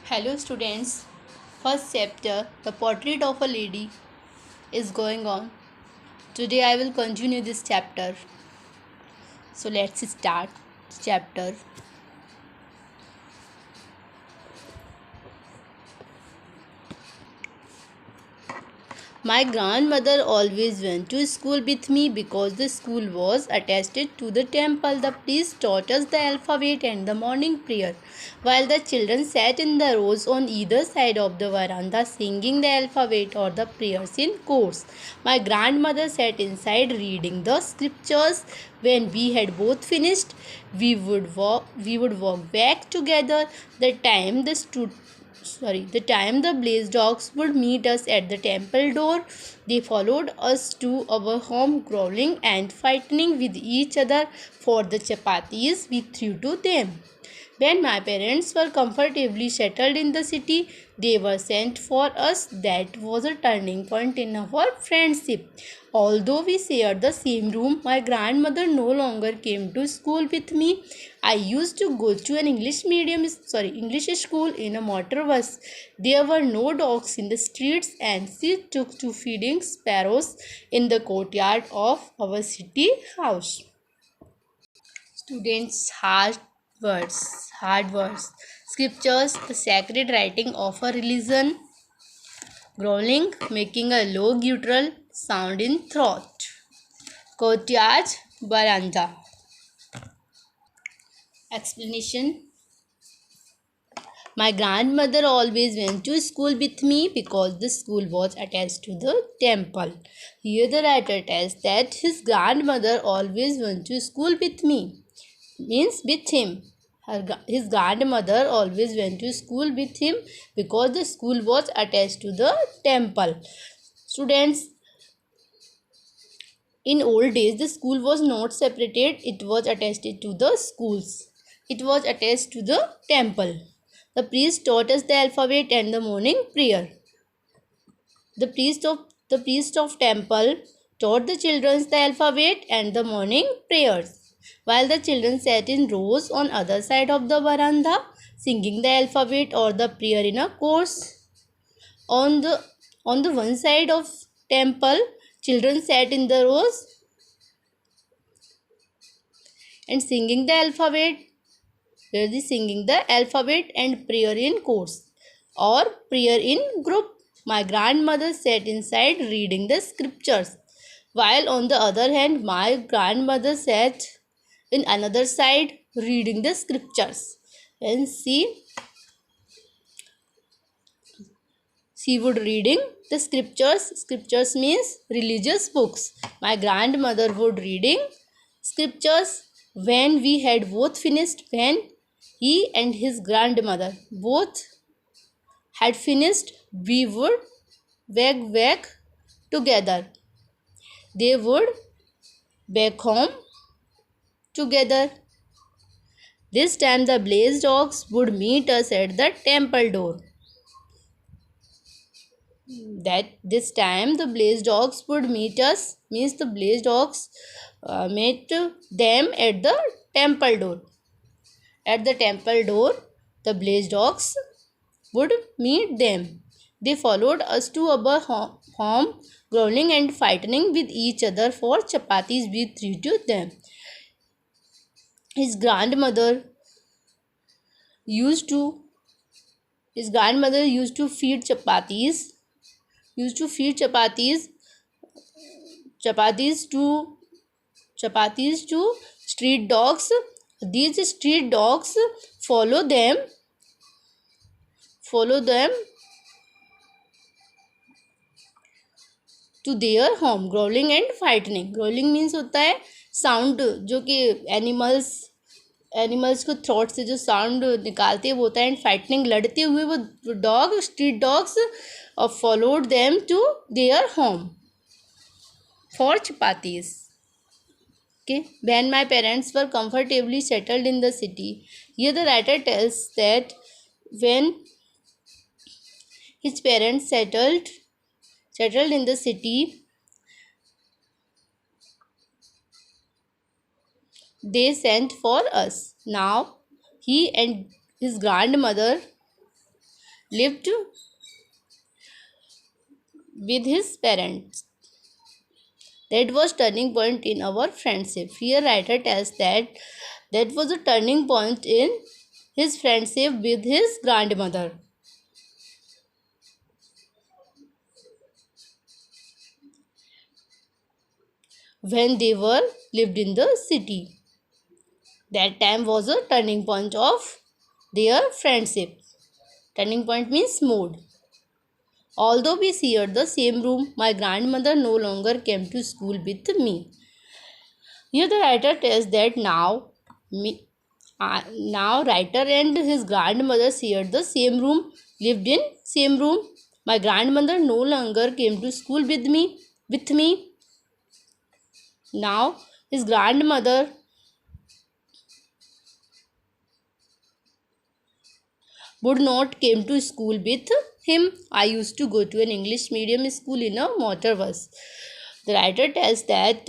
Hello students, first chapter The Portrait of a Lady is going on. Today I will continue this chapter. So let's start chapter. My grandmother always went to school with me because the school was attached to the temple. The priest taught us the alphabet and the morning prayer, while the children sat in the rows on either side of the veranda singing the alphabet or the prayers in chorus. My grandmother sat inside reading the scriptures. When we had both finished, we would walk back together. The time the blaze dogs would meet us at the temple door, they followed us to our home, growling and fighting with each other for the chapatis we threw to them. When my parents were comfortably settled in the city, they were sent for us. That was a turning point in our friendship. Although we shared the same room, my grandmother no longer came to school with me. I used to go to an English school in a motor bus. There were no dogs in the streets, and she took to feeding sparrows in the courtyard of our city house. Students hard words. Scriptures, the sacred writing of a religion. Growling, making a low guttural sound in throat. Courtyard, veranda. Explanation. My grandmother always went to school with me because the school was attached to the temple. Here the writer tells that his grandmother always went to school with me, means with him. His grandmother always went to school with him because the school was attached to the temple. Students, in old days, the school was not separated, it was attached to the schools. It was attached to the temple. The priest taught us the alphabet and the morning prayer. The priest of temple taught the children the alphabet and the morning prayers, while the children sat in rows on other side of the veranda, singing the alphabet or the prayer in a chorus. On the on the one side of temple, children sat in the rows and singing the alphabet. Where the singing the alphabet and prayer in chorus or prayer in group. My grandmother sat inside reading the scriptures, while on the other hand, my grandmother sat in another side reading the scriptures. And she would reading the scriptures. Scriptures means religious books. My grandmother would reading scriptures. When we had both finished, when he and his grandmother both had finished, we would walk back together. They would back home together. This time the blaze dogs would meet us at the temple door. That this time the blaze dogs would meet us, means the blaze dogs met them at the temple door. At the temple door, the blaze dogs would meet them. They followed us to our home, growling and fighting with each other for chapatis we threw to them. His grandmother used to his grandmother used to feed chapatis to street dogs. These street dogs follow them to their home, growling and fighting. Growling means होता है sound जो कि animals को throat से जो sound निकालते हैं वो होता है. एंड फाइटनिंग, लड़ते हुए वो street dogs followed them to their home for chapatis. Okay, when my parents were comfortably settled in the city, here the writer tells that when his parents settled in the city, they sent for us. Now he and his grandmother lived with his parents. That was turning point in our friendship. Here writer tells that was a turning point in his friendship with his grandmother when they were lived in the city. That time was a turning point of their friendship. Turning point means mood. Although we shared the same room, my grandmother no longer came to school with me. Here the writer tells that now writer and his grandmother shared the same room, lived in same room. My grandmother no longer came to school with me. Now his grandmother would not came to school with him. I used to go to an English medium school in a motor bus. The writer tells that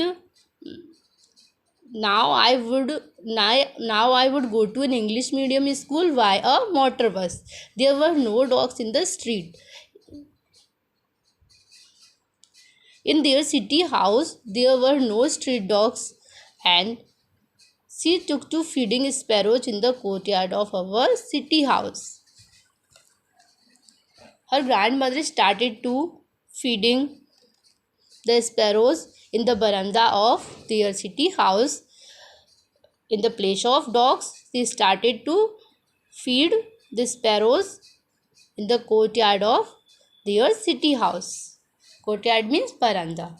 now I would go to an English medium school via a motor bus. There were no dogs in the street. In their city house, there were no street dogs, and she took to feeding sparrows in the courtyard of our city house. Her grandmother started to feeding the sparrows in the veranda of their city house. In the place of dogs, she started to feed the sparrows in the courtyard of their city house. Courtyard means veranda.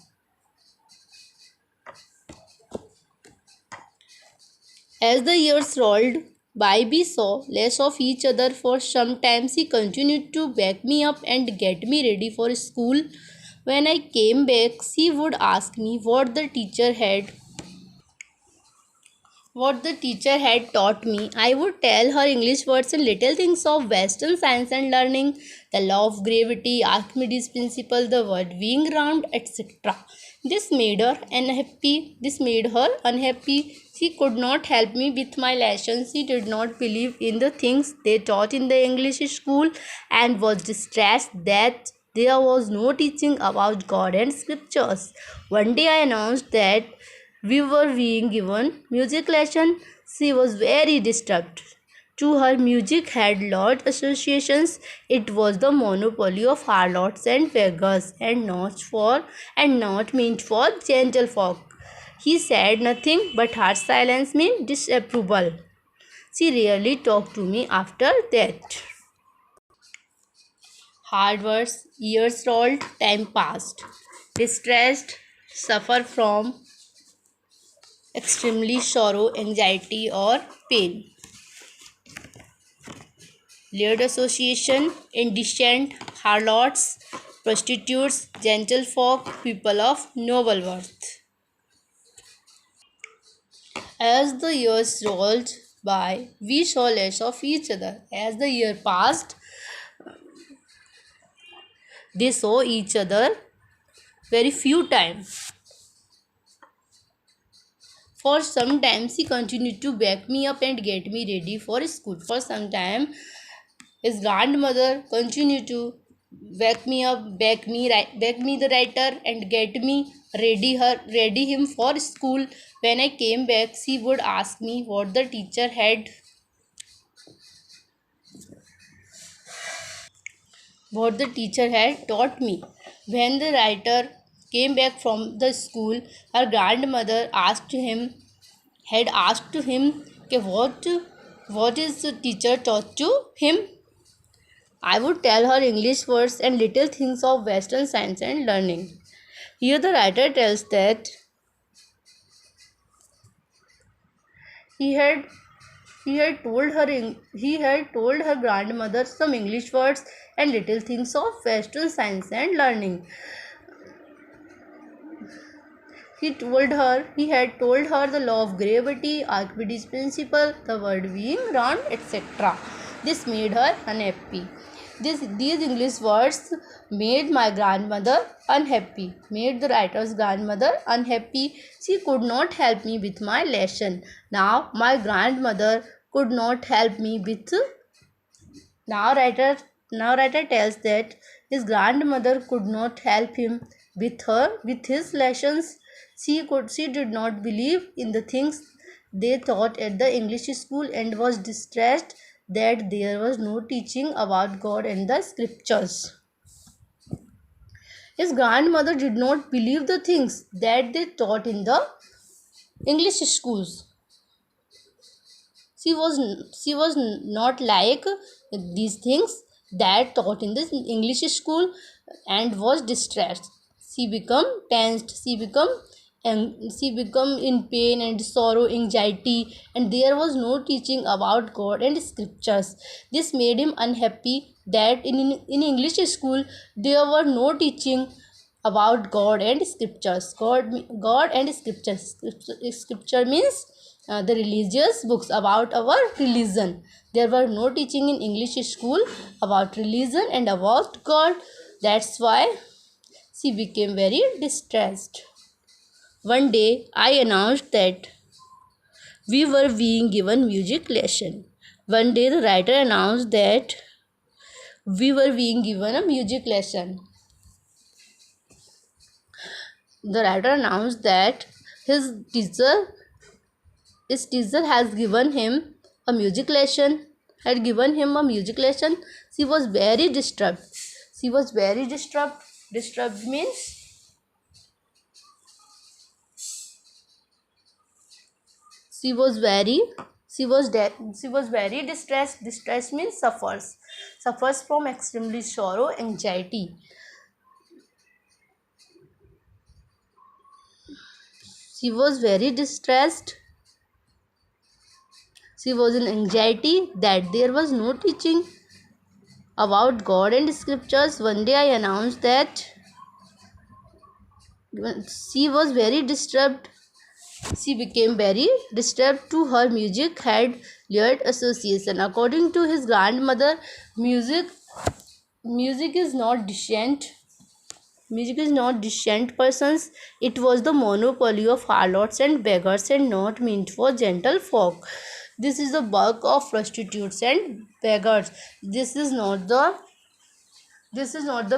As the years rolled by, we saw less of each other for some time. She continued to back me up and get me ready for school. When I came back, she would ask me what the teacher had taught me. I would tell her English words and little things of Western science and learning, the law of gravity, Archimedes' principle, the word being round, etc. This made her unhappy. She could not help me with my lessons. She did not believe in the things they taught in the English school and was distressed that there was no teaching about God and scriptures. One day I announced that we were being given music lesson. She was very disturbed. To her, music had large associations. It was the monopoly of harlots and beggars, and not meant for gentlefolk. He said nothing, but her silence meant disapproval. She rarely talked to me after that. Hard words, years rolled, time passed. Distressed, suffer from extremely sorrow, anxiety, or pain. Layered association, indecent, harlots, prostitutes, gentlefolk, people of noble worth. As the years rolled by, we saw less of each other. As the year passed, they saw each other very few times. For some time, she continued to back me up and get me ready for school. For some time, his grandmother continued to back me the writer and get me ready him for school. When I came back, she would ask me what the teacher had taught me. When the writer came back from the school, her grandmother had asked him what is the teacher taught to him. I would tell her English words and little things of Western science and learning. Here the writer tells that he had he had told her grandmother some English words and little things of Western science and learning. He had told her the law of gravity, Archimedes' principle, the world being round, etc. This made her unhappy. These English words made my grandmother unhappy, made the writer's grandmother unhappy. She could not help me with my lesson. Now writer Narrator tells that his grandmother could not help him with his lessons. She did not believe in the things they taught at the English school and was distressed that there was no teaching about God and the scriptures. His grandmother did not believe the things that they taught in the English schools. She was not like these things that taught in the English school and was distressed. She become tensed. She become in pain and sorrow, anxiety, and there was no teaching about God and scriptures. This made him unhappy that in English school there were no teaching about God and scriptures. God and scriptures. Scripture means the religious books about our religion. There were no teaching in English school about religion and about God. That's why she became very distressed. One day I announced that we were being given music lesson. One day the writer announced that we were being given a music lesson. The writer announced that his teacher his teacher has given him a music lesson had given him a music lesson. She was very disturbed. Disturbed means she was very she was very distressed. Distress means suffers from extremely sorrow, anxiety. She was very distressed. She was in anxiety that there was no teaching about God and scriptures. One day I announced that she was very disturbed. She became very disturbed to her music had weird association. According to his grandmother, music is not decent. Music is not decent persons. It was the monopoly of harlots and beggars and not meant for gentle folk. This is the work of prostitutes and beggars. This is not the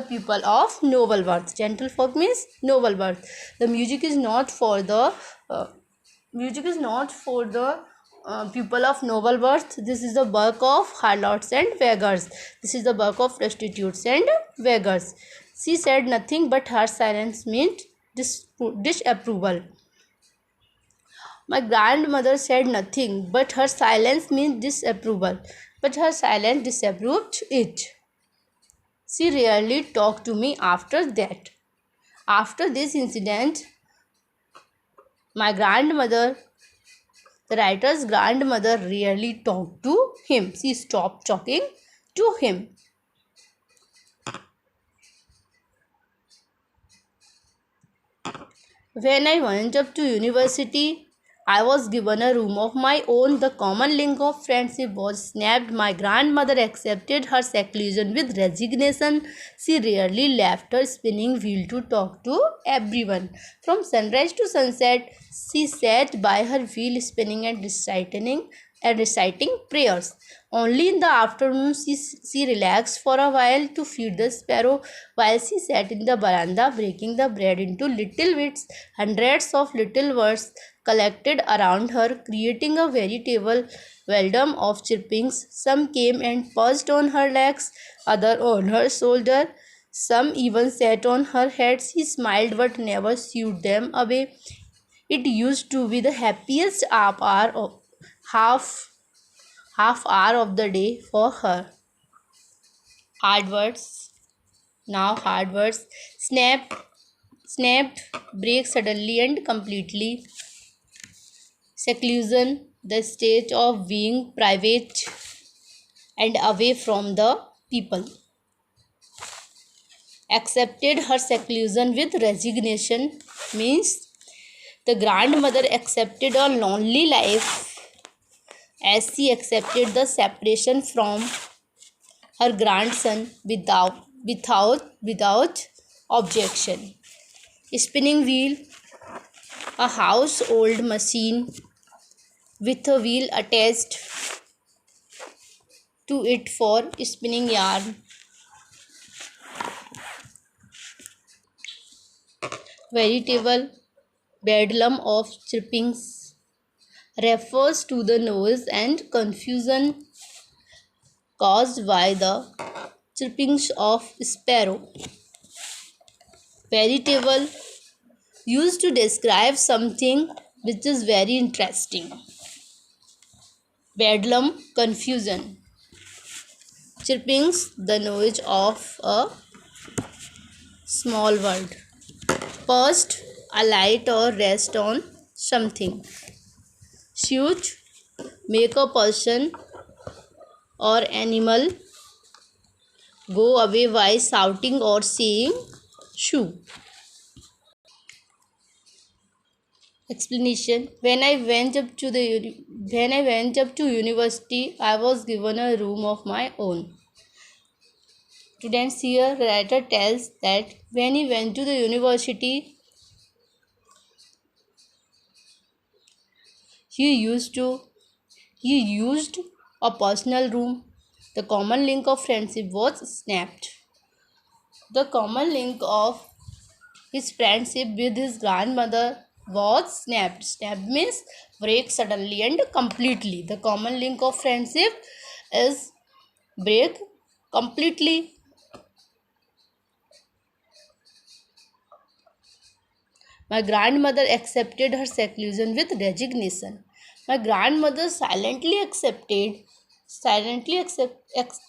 people of noble birth. Gentle folk means noble birth. The music is not for the people of noble birth. This is the work of harlots and beggars. This is the work of prostitutes and beggars. She said nothing, but her silence meant disapproval. My grandmother said nothing, but her silence meant disapproval. But her silence disapproved it. She rarely talked to me after that. After this incident, my grandmother, the writer's grandmother, rarely talked to him. She stopped talking to him. When I went up to university, I was given a room of my own. The common link of friendship was snapped. My grandmother accepted her seclusion with resignation. She rarely left her spinning wheel to talk to everyone. From sunrise to sunset, she sat by her wheel spinning and reciting prayers. Only in the afternoon she relaxed for a while to feed the sparrow while she sat in the veranda breaking the bread into little bits. Hundreds of little birds collected around her, creating a veritable volume of chirpings. Some came and perched on her legs, others on her shoulder. Some even sat on her head. She smiled but never shooed them away. It used to be the happiest half hour of the day for her. Hard words. Now hard words. Snapped, break suddenly and completely. Seclusion, the state of being private and away from the people. Accepted her seclusion with resignation means the grandmother accepted a lonely life as she accepted the separation from her grandson without objection. Spinning wheel, a household machine with a wheel attached to it for spinning yarn. Veritable bedlam of chirpings refers to the noise and confusion caused by the chirpings of sparrow. Veritable used to describe something which is very interesting. Bedlam, confusion. Chirpings, the noise of a small world. Perched, alight or rest on something. Shooch, make a person or animal go away by shouting or saying shoo. Explanation: When I went up to university, I was given a room of my own. Students, here writer tells that when he went to the university, he used a personal room. The common link of friendship was snapped. The common link of his friendship with his grandmother was snapped. Snapped means break suddenly and completely. The common link of friendship is break completely. My grandmother accepted her seclusion with resignation. My grandmother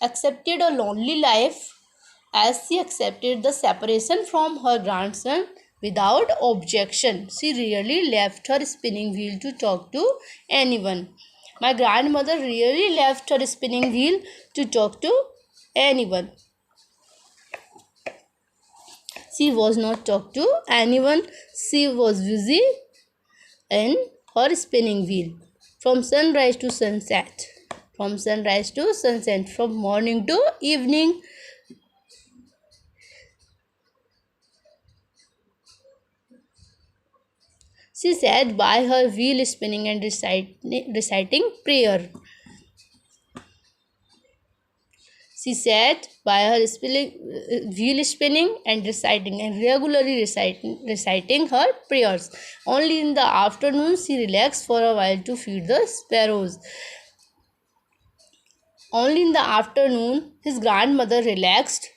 accepted a lonely life as she accepted the separation from her grandson without objection. She rarely left her spinning wheel to talk to anyone. My grandmother rarely left her spinning wheel to talk to anyone. She was not talk to anyone. She was busy in her spinning wheel. From sunrise to sunset. From sunrise to sunset. From morning to evening. She sat by her wheel spinning and reciting prayer. She sat by her wheel spinning and regularly reciting her prayers. Only in the afternoon she relaxed for a while to feed the sparrows. Only in the afternoon his grandmother relaxed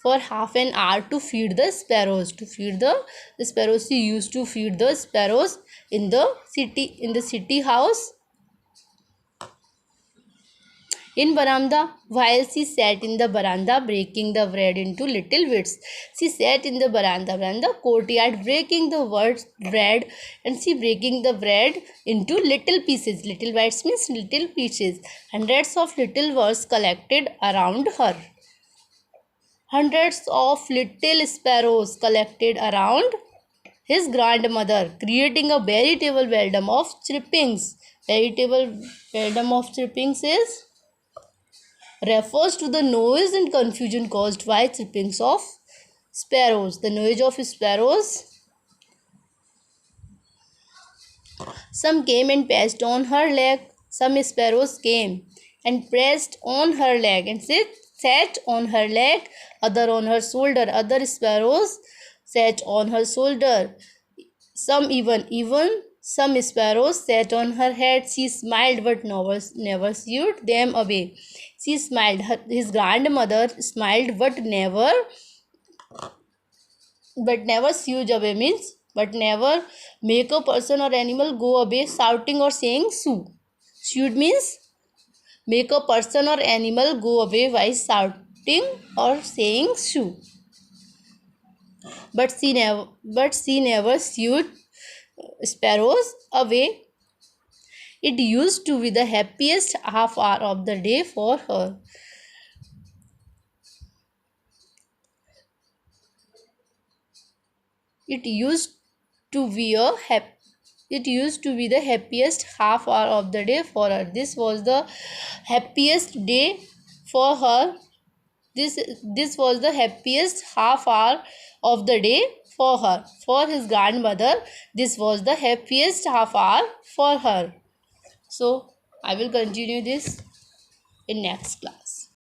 for half an hour to feed the sparrows. She used to feed the sparrows in the city house. In veranda, while she sat in the veranda breaking the bread into little bits. She sat in the veranda courtyard breaking the bread, and she breaking the bread into little pieces. Little bites means little pieces. Hundreds of little birds collected around her. Hundreds of little sparrows collected around his grandmother, creating a veritable bedlam of chirpings. Veritable bedlam of chirpings refers to the noise and confusion caused by chirpings of sparrows. The noise of sparrows. Some came and pressed on her leg. Some sparrows came and pressed on her leg and sat on her leg, other on her shoulder. Other sparrows sat on her shoulder. Some sparrows sat on her head. She smiled but never shooed them away. She smiled. His grandmother smiled but never shooed away means but never make a person or animal go away shouting or saying shoo. Shoot means make a person or animal go away by shouting or saying shoo. But she never shooed sparrows away. It used to be the happiest half hour of the day for her. It used to be the happiest half hour of the day for her. This was the happiest day for her. This was the happiest half hour of the day for her. For his grandmother, this was the happiest half hour for her. So I will continue this in next class.